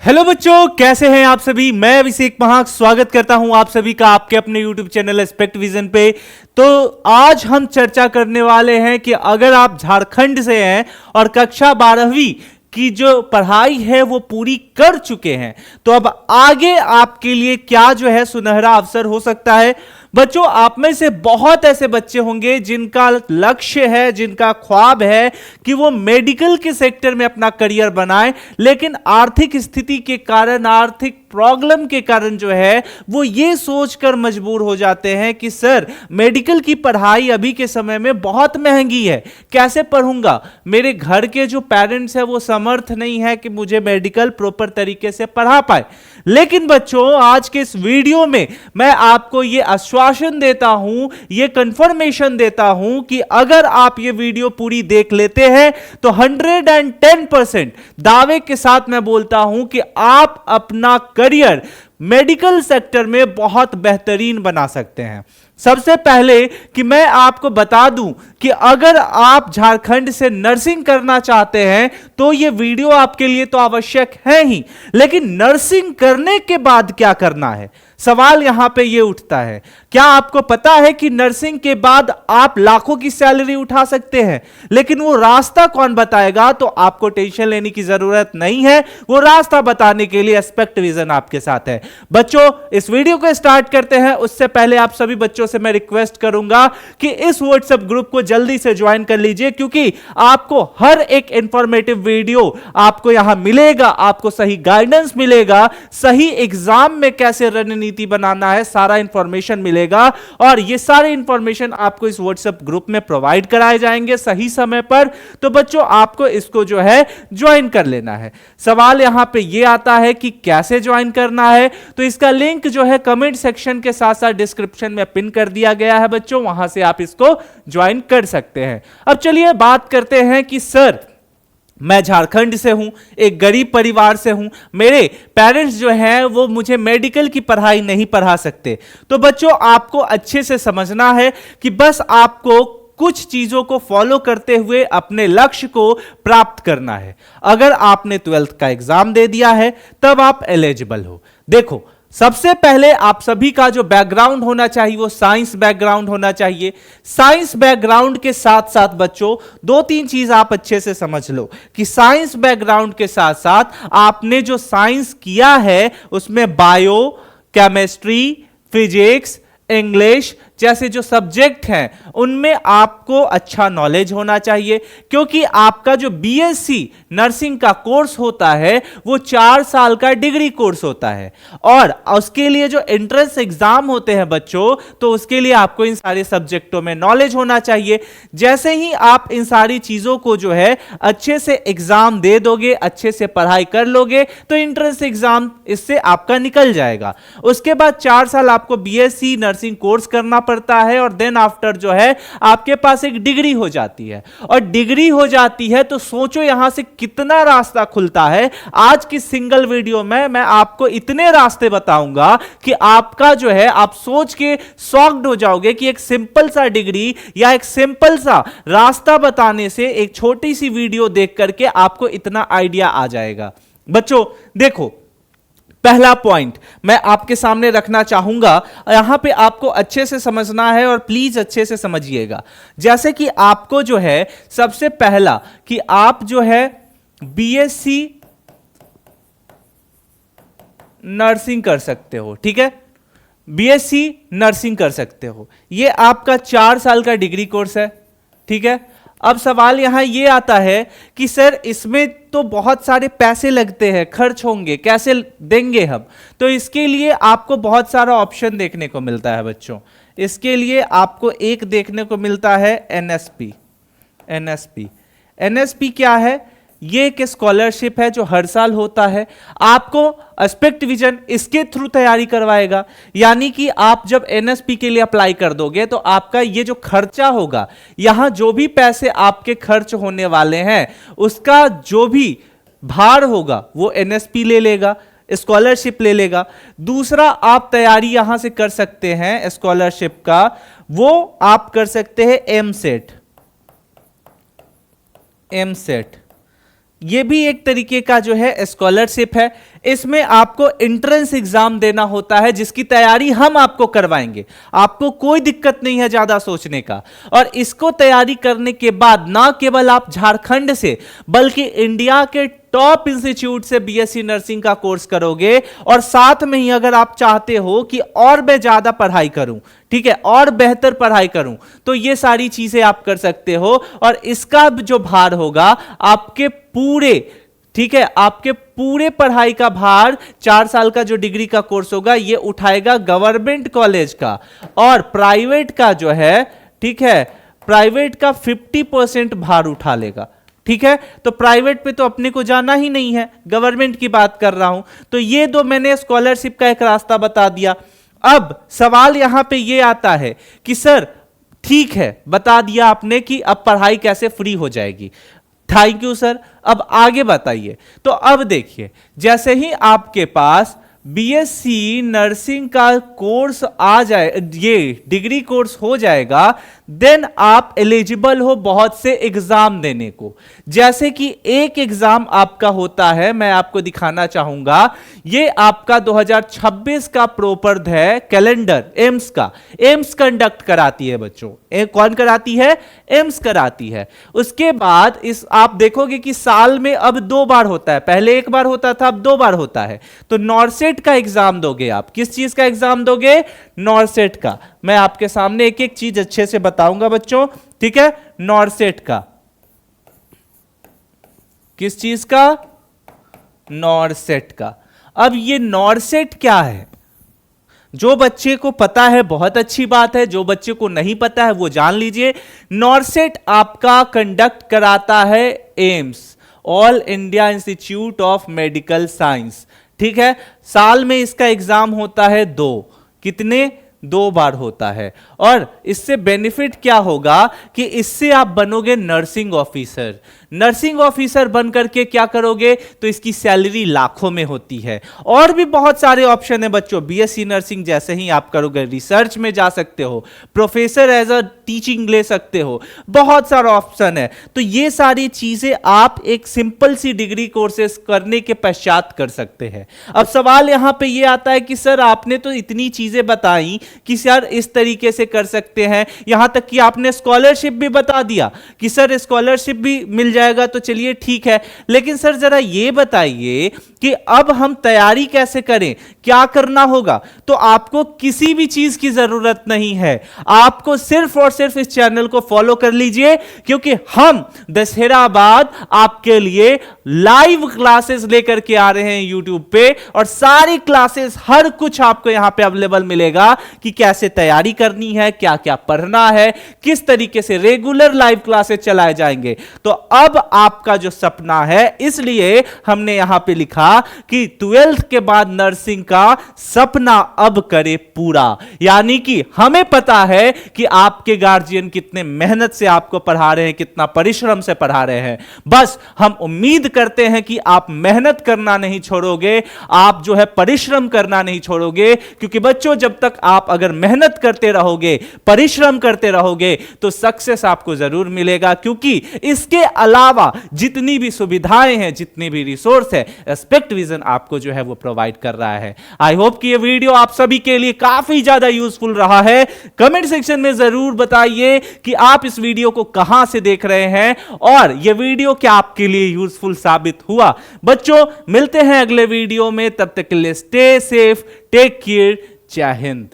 Hello बच्चों, कैसे हैं आप सभी। मैं अभिषेक महाक स्वागत करता हूं आप सभी का आपके अपने YouTube चैनल एस्पेक्ट विजन पे। तो आज हम चर्चा करने वाले हैं कि अगर आप झारखंड से हैं और कक्षा 12वीं की जो पढ़ाई है वो पूरी कर चुके हैं तो अब आगे आपके लिए क्या जो है सुनहरा अवसर हो सकता है। बच्चों, आप में से बहुत ऐसे बच्चे होंगे जिनका लक्ष्य है, जिनका ख्वाब है कि वो मेडिकल के सेक्टर में अपना करियर बनाएं, लेकिन आर्थिक स्थिति के कारण, आर्थिक प्रॉब्लम के कारण जो है वो ये सोचकर मजबूर हो जाते हैं कि सर मेडिकल की पढ़ाई अभी के समय में बहुत महंगी है, कैसे पढ़ूंगा, मेरे घर के जो पेरेंट्स हैं वो समर्थ नहीं है कि मुझे मेडिकल प्रॉपर तरीके से पढ़ा पाए। लेकिन बच्चों, आज के इस वीडियो में मैं आपको ये आश्वासन देता हूं, ये कंफर्मेशन देता हूं कि अगर आप ये वीडियो पूरी देख लेते हैं तो 110% दावे के साथ मैं बोलता हूं कि आप अपना करियर मेडिकल सेक्टर में बहुत बेहतरीन बना सकते हैं। सबसे पहले कि मैं आपको बता दूं कि अगर आप झारखंड से नर्सिंग करना चाहते हैं तो यह वीडियो आपके लिए तो आवश्यक है ही, लेकिन नर्सिंग करने के बाद क्या करना है, सवाल यहां पे यह उठता है। क्या आपको पता है कि नर्सिंग के बाद आप लाखों की सैलरी उठा सकते हैं, लेकिन वो रास्ता कौन बताएगा? तो आपको टेंशन लेने की जरूरत नहीं है, वो रास्ता बताने के लिए एस्पेक्ट विजन आपके साथ है। बच्चों, इस वीडियो को स्टार्ट करते हैं उससे पहले आप सभी बच्चों से मैं रिक्वेस्ट करूंगा कि इस व्हाट्सएप ग्रुप को जल्दी से ज्वाइन कर लीजिए, क्योंकि आपको हर एक इंफॉर्मेटिव वीडियो आपको यहां मिलेगा, आपको सही गाइडेंस मिलेगा, सही एग्जाम में कैसे रणनीति बनाना है सारा इंफॉर्मेशन मिलेगा, और ये सारे इंफॉर्मेशन आपको इस व्हाट्सएप ग्रुप में प्रोवाइड कराए जाएंगे सही समय पर। तो बच्चों, आपको इसको जो है ज्वाइन कर लेना है। सवाल यहां पे ये आता है कि कैसे ज्वाइन करना है, तो इसका लिंक जो है कमेंट सेक्शन के साथ साथ डिस्क्रिप्शन में पिन कर दिया गया है बच्चों, वहां से आप इसको ज्वाइन कर सकते हैं। अब चलिए बात करते हैं कि सर मैं झारखंड से हूं, एक गरीब परिवार से हूं, मेरे पेरेंट्स जो हैं वो मुझे मेडिकल की पढ़ाई नहीं पढ़ा सकते। तो बच्चों, आपको अच्छे से समझना है कि बस आपको कुछ चीजों को फॉलो करते हुए अपने लक्ष्य को प्राप्त करना है। अगर आपने 12th का एग्जाम दे दिया है तब आप एलिजिबल हो। देखो, सबसे पहले आप सभी का जो बैकग्राउंड होना चाहिए वो साइंस बैकग्राउंड होना चाहिए। साइंस बैकग्राउंड के साथ साथ बच्चों 2-3 चीज आप अच्छे से समझ लो कि साइंस बैकग्राउंड के साथ साथ आपने जो साइंस किया है उसमें बायो, केमिस्ट्री, फिजिक्स, इंग्लिश जैसे जो सब्जेक्ट हैं उनमें आपको अच्छा नॉलेज होना चाहिए, क्योंकि आपका जो बीएससी नर्सिंग का कोर्स होता है वो 4 साल का डिग्री कोर्स होता है, और उसके लिए जो एंट्रेंस एग्जाम होते हैं बच्चों, तो उसके लिए आपको इन सारे सब्जेक्टों में नॉलेज होना चाहिए। जैसे ही आप इन सारी चीजों को जो है अच्छे से एग्जाम दे दोगे, अच्छे से पढ़ाई कर लोगे, तो एंट्रेंस एग्जाम इससे आपका निकल जाएगा। उसके बाद 4 साल आपको बीएससी नर्सिंग कोर्स करना पड़ता है, और देन आफ्टर जो है आपके पास एक डिग्री हो जाती है, और डिग्री हो जाती है तो सोचो यहां से कितना रास्ता खुलता है। आज की सिंगल वीडियो में मैं आपको इतने रास्ते बताऊंगा कि आपका जो है आप सोच के शॉक्ड हो जाओगे कि एक सिंपल सा डिग्री या एक सिंपल सा रास्ता बताने से, एक छोटी सी वीडियो देख करके आपको इतना आइडिया आ जाएगा। बच्चों देखो, पहला पॉइंट मैं आपके सामने रखना चाहूंगा, यहां पे आपको अच्छे से समझना है और प्लीज अच्छे से समझिएगा। जैसे कि आपको जो है सबसे पहला कि आप जो है बीएससी नर्सिंग कर सकते हो, ठीक है, बीएससी नर्सिंग कर सकते हो, ये आपका 4 साल का डिग्री कोर्स है, ठीक है। अब सवाल यहां यह आता है कि सर इसमें तो बहुत सारे पैसे लगते हैं, खर्च होंगे, कैसे देंगे हम? तो इसके लिए आपको बहुत सारा ऑप्शन देखने को मिलता है बच्चों। इसके लिए आपको एक देखने को मिलता है एनएसपी। एनएसपी क्या है? ये एक स्कॉलरशिप है जो हर साल होता है, आपको एस्पेक्ट विजन इसके थ्रू तैयारी करवाएगा। यानी कि आप जब एनएसपी के लिए अप्लाई कर दोगे तो आपका ये जो खर्चा होगा, यहां जो भी पैसे आपके खर्च होने वाले हैं उसका जो भी भार होगा वो एनएसपी ले लेगा, स्कॉलरशिप ले लेगा। दूसरा, आप तैयारी यहां से कर सकते हैं स्कॉलरशिप का, वो आप कर सकते हैं एमसेट। ये भी एक तरीके का जो है स्कॉलरशिप है। इसमें आपको एंट्रेंस एग्जाम देना होता है, जिसकी तैयारी हम आपको करवाएंगे। आपको कोई दिक्कत नहीं है ज्यादा सोचने का। और इसको तैयारी करने के बाद ना केवल आप झारखंड से बल्कि इंडिया के टॉप इंस्टीट्यूट से बीएससी नर्सिंग का कोर्स करोगे, और साथ में ही अगर आप चाहते हो कि और मैं ज्यादा पढ़ाई करूं, ठीक है, और बेहतर पढ़ाई करूं, तो ये सारी चीजें आप कर सकते हो। और इसका जो भार होगा आपके पूरे, ठीक है, आपके पूरे पढ़ाई का भार 4 साल का जो डिग्री का कोर्स होगा ये उठाएगा गवर्नमेंट कॉलेज का। और प्राइवेट का जो है, ठीक है, प्राइवेट का 50% भार उठा लेगा। ठीक है, तो प्राइवेट पे तो अपने को जाना ही नहीं है, गवर्नमेंट की बात कर रहा हूं। तो ये दो मैंने स्कॉलरशिप का एक रास्ता बता दिया। अब सवाल यहां पे ये आता है कि सर ठीक है, बता दिया आपने कि अब पढ़ाई कैसे फ्री हो जाएगी, थैंक यू सर, अब आगे बताइए। तो अब देखिए, जैसे ही आपके पास बीएससी नर्सिंग का कोर्स आ जाए, ये डिग्री कोर्स हो जाएगा, देन आप एलिजिबल हो बहुत से एग्जाम देने को। जैसे कि एक एग्जाम आपका होता है, मैं आपको दिखाना चाहूंगा, ये आपका 2026 का प्रोपर्ड है कैलेंडर, एम्स का। एम्स कंडक्ट कराती है बच्चों। कौन कराती है? एम्स कराती है। उसके बाद इस आप देखोगे कि साल में अब 2 बार होता है, पहले 1 बार होता था, अब 2 बार होता है। तो नॉर्सेट का एग्जाम दोगे आप। किस चीज का एग्जाम दोगे? नॉर्सेट का। मैं आपके सामने एक एक चीज अच्छे से बताऊंगा बच्चों, ठीक है। नॉर्सेट का, किस चीज का? नॉर्सेट का। अब ये नॉर्सेट क्या है? जो बच्चे को पता है बहुत अच्छी बात है, जो बच्चे को नहीं पता है वो जान लीजिए। नॉर्सेट आपका कंडक्ट कराता है AIIMS, all India institute of medical science, ठीक है। साल में इसका एग्जाम होता है 2, कितने? 2 बार होता है। और इससे बेनिफिट क्या होगा कि इससे आप बनोगे नर्सिंग ऑफिसर। नर्सिंग ऑफिसर बन करके क्या करोगे? तो इसकी सैलरी लाखों में होती है। और भी बहुत सारे ऑप्शन है बच्चों। बीएससी नर्सिंग जैसे ही आप करोगे, रिसर्च में जा सकते हो, प्रोफेसर एज अ टीचिंग ले सकते हो, बहुत सारा ऑप्शन है। तो ये सारी चीजें आप एक सिंपल सी डिग्री कोर्सेस करने के पश्चात कर सकते हैं। अब सवाल यहां पे ये आता है कि सर आपने तो इतनी चीजें बताई कि सर इस तरीके से कर सकते हैं, यहां तक कि आपने स्कॉलरशिप भी बता दिया कि सर स्कॉलरशिप भी मिल जाएगा, तो चलिए ठीक है। लेकिन सर जरा ये बताइए कि अब हम तैयारी कैसे करें, क्या करना होगा? तो आपको किसी भी चीज की जरूरत नहीं है, आपको सिर्फ और सिर्फ इस चैनल को फॉलो कर लीजिए, क्योंकि हम दशहरा बाद आपके लिए लाइव क्लासेस लेकर के आ रहे हैं यूट्यूब पे। और सारी क्लासेस, हर कुछ आपको यहां पे अवेलेबल मिलेगा कि कैसे तैयारी करनी है, क्या क्या पढ़ना है, किस तरीके से रेगुलर लाइव क्लासेस चलाए जाएंगे। तो अब आपका जो सपना है, इसलिए हमने यहां पे लिखा कि 12th के बाद नर्सिंग का सपना अब करे पूरा। यानी कि हमें पता है कि आपके गार्जियन कितने मेहनत से आपको पढ़ा रहे हैं, कितना परिश्रम से पढ़ा रहे हैं। बस हम उम्मीद करते हैं कि आप मेहनत करना नहीं छोड़ोगे, आप जो है परिश्रम करना नहीं छोड़ोगे। क्योंकि बच्चों, जब तक आप अगर मेहनत करते रहोगे, परिश्रम करते रहोगे, तो सक्सेस आपको जरूर मिलेगा। क्योंकि इसके अलावा जितनी भी सुविधाएं हैं, जितनी भी रिसोर्स है, एस्पेक्ट विजन आपको जो है वो प्रोवाइड कर रहा है। आई होप कि ये वीडियो आप सभी के लिए काफी ज्यादा यूजफुल रहा है। कमेंट सेक्शन में जरूर बताइए कि आप इस वीडियो को कहां से देख रहे हैं और ये वीडियो क्या आपके लिए यूजफुल साबित हुआ। बच्चों, मिलते हैं अगले वीडियो में, तब तक के लिए स्टे सेफ, टेक केयर, जय हिंद।